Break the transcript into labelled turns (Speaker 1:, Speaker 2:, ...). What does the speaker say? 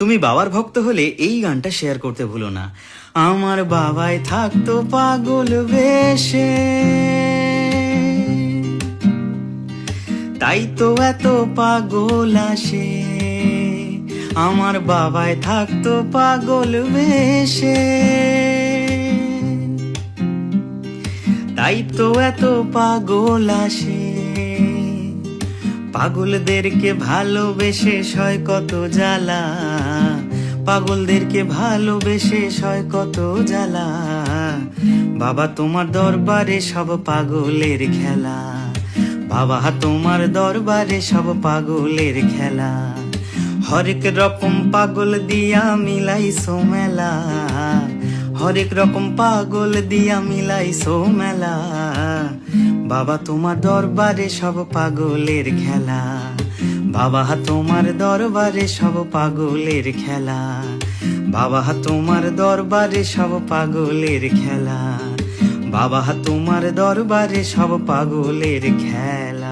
Speaker 1: তুমি বাবার ভক্ত হলে এই গানটা শেয়ার করতে ভুলো না। আমার বাবাই থাকতো পাগল বেশে, তাই তো এত পাগল আসে। আমার বাবাই থাকতো পাগল বেশে, তাই তো এত পাগল আসে। পাগলদেরকে ভালোবেসে সয় কত জ্বালা, পাগলদেরকে ভালোবেসে সয় কত জ্বালা। বাবা তোমার দরবারে সব পাগলের খেলা, বাবা তোমার দরবারে সব পাগলের খেলা। হরেক রকম পাগল দিয়া মিলাইছো মেলা, হরেক রকম পাগল দিয়া মিলাইছো মেলা। বাবা তোমার দরবারে সব পাগলের খেলা, বাবা তোমার দরবারে সব পাগলের খেলা, বাবা তোমার দরবারে সব পাগলের খেলা, বাবা তোমার দরবারে সব পাগলের খেলা।